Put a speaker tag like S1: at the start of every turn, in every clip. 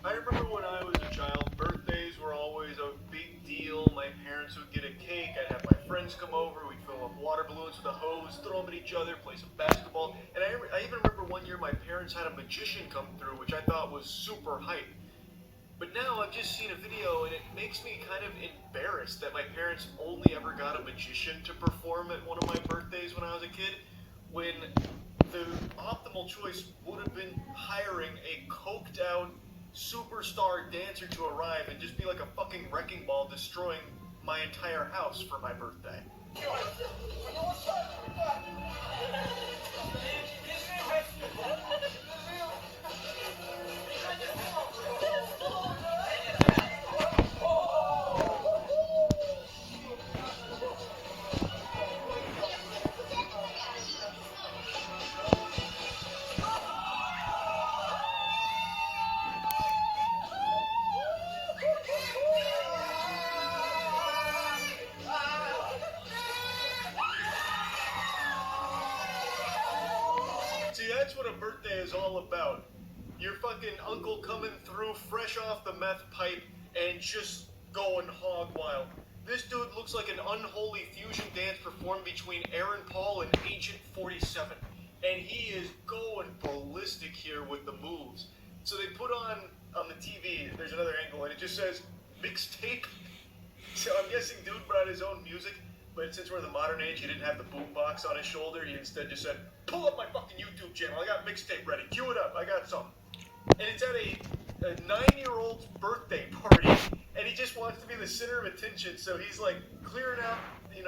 S1: I remember when I was a child, birthdays were always a big deal. My parents would get a cake, I'd have my friends come over, we'd fill up water balloons with a hose, throw them at each other, play some basketball. And I even remember one year my parents had a magician come through, which I thought was super hype. But now I've just seen a video and it makes me kind of embarrassed that my parents only ever got a magician to perform at one of my birthdays when I was a kid, when the optimal choice would have been hiring a coked out superstar dancer to arrive and just be like a fucking wrecking ball destroying my entire house for my birthday. See, that's what a birthday is all about. Your fucking uncle coming through fresh off the meth pipe and just going hog wild. This dude looks like an unholy fusion dance performed between Aaron Paul and Agent 47. And he is going ballistic here with the moves. So they put on the TV, there's another angle, and it just says mixtape. So I'm guessing dude brought his own music, but since we're in the modern age, he didn't have the boombox on his shoulder. He instead just said, pull up my fucking YouTube channel. I got mixtape ready. Cue it up. I got some. And it's at a 9-year-old's birthday party, and he just wants to be the center of attention. So he's like clearing out,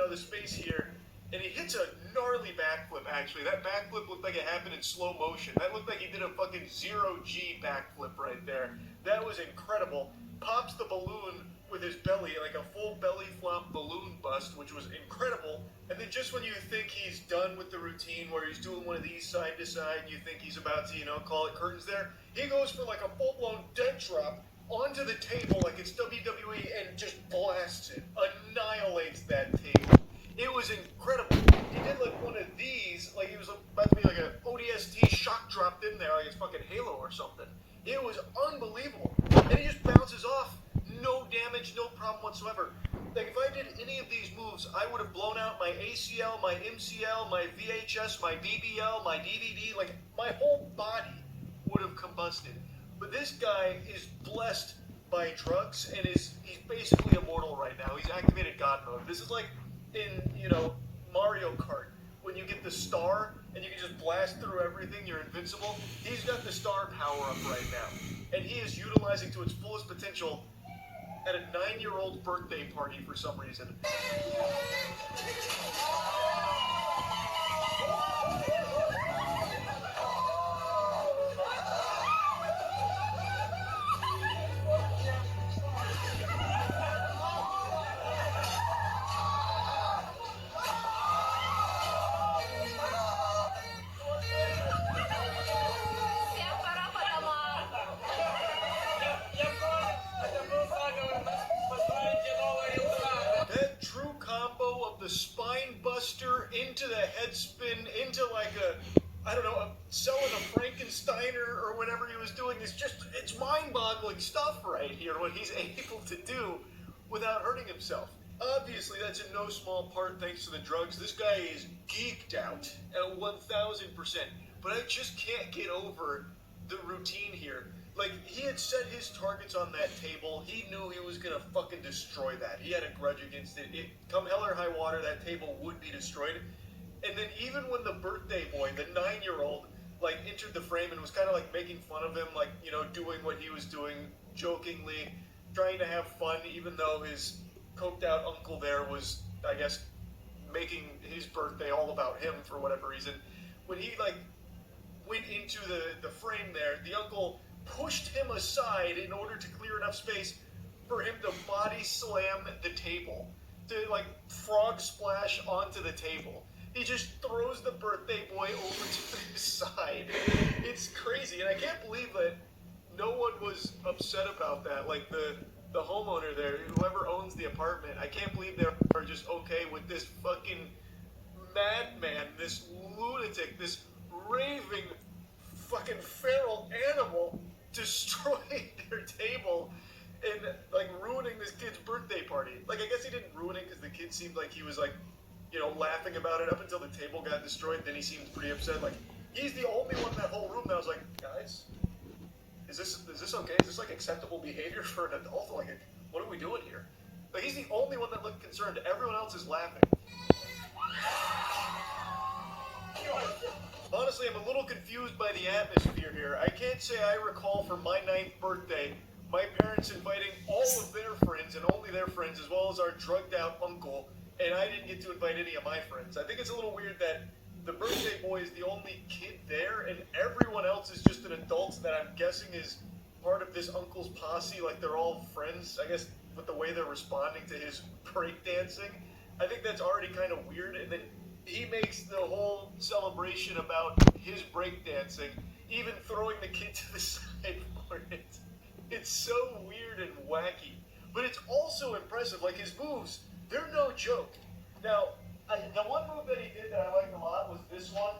S1: the space here, and he hits a gnarly backflip. Actually, that backflip looked like it happened in slow motion. That looked like he did a fucking 0G backflip right there. That was incredible. Pops the balloon with his belly, like a full belly flop balloon bust, which was incredible. And then just when you think he's done with the routine where he's doing one of these side to side, you think he's about to, call it curtains there, he goes for like a full-blown dead drop onto the table like it's WWE and just blasts it, annihilates that table. It was incredible. He did like one of these, like he was about to be like an ODST shock dropped in there, like it's fucking Halo or something. It was unbelievable. And he just bounces off. No damage, no problem whatsoever. Like, if I did any of these moves, I would have blown out my ACL, my MCL, my VHS, my BBL, my DVD. Like, my whole body would have combusted. But this guy is blessed by drugs and he's basically immortal right now. He's activated God mode. This is like in, Mario Kart. When you get the star and you can just blast through everything, you're invincible. He's got the star power up right now. And he is utilizing to its fullest potential at a 9-year-old birthday party for some reason. That true combo of the spine buster into the head spin into like selling a Frankensteiner or whatever he was doing is it's mind-boggling stuff right here, what he's able to do without hurting himself. Obviously, that's in no small part thanks to the drugs. This guy is geeked out at 1,000%. But I just can't get over the routine here. Like, he had set his targets on that table. He knew he was gonna fucking destroy that. He had a grudge against it. Come hell or high water, that table would be destroyed. And then even when the birthday boy, the 9-year-old, like, entered the frame and was kind of like making fun of him, like, doing what he was doing jokingly, trying to have fun, even though his coked out uncle there was, I guess, making his birthday all about him for whatever reason. When he, like, went into the frame there, the uncle pushed him aside in order to clear enough space for him to body slam the table, to like frog splash onto the table. He just throws the birthday boy over to his side. It's crazy, and I can't believe that no one was upset about that. Like the homeowner there, whoever owns the apartment, I can't believe they're just okay with this fucking madman, this lunatic, this raving fucking feral animal destroying their like he was like, you know, laughing about it up until the table got destroyed. Then he seemed pretty upset. Like, he's the only one in that whole room that was like, guys, is this okay? Is this like acceptable behavior for an adult? Like, what are we doing here? Like, he's the only one that looked concerned. Everyone else is laughing. Honestly, I'm a little confused by the atmosphere here. I can't say I recall for my 9th birthday my parents inviting all of their friends and only their friends, as well as our drugged out uncle, and I didn't get to invite any of my friends. I think it's a little weird that the birthday boy is the only kid there, and everyone else is just an adult that I'm guessing is part of this uncle's posse. Like, they're all friends, I guess, with the way they're responding to his breakdancing. I think that's already kind of weird, and then he makes the whole celebration about his breakdancing, even throwing the kid to the side for it. It's so weird and wacky, but it's also impressive. Like, his moves, they're no joke. Now, the one move that he did that I liked a lot was this one,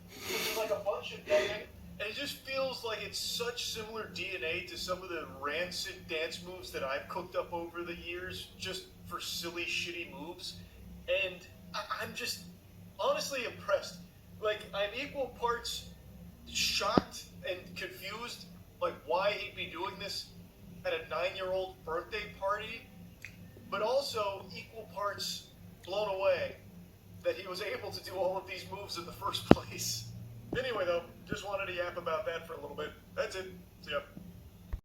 S1: which is like a bunch of dancing, and it just feels like it's such similar DNA to some of the rancid dance moves that I've cooked up over the years, just for silly, shitty moves, and I'm just honestly impressed. Like, I'm equal parts shocked and confused, like, why he'd be doing this at a 9-year-old birthday party, but also equal parts blown away that he was able to do all of these moves in the first place. Anyway, though, just wanted to yap about that for a little bit. That's it. See ya.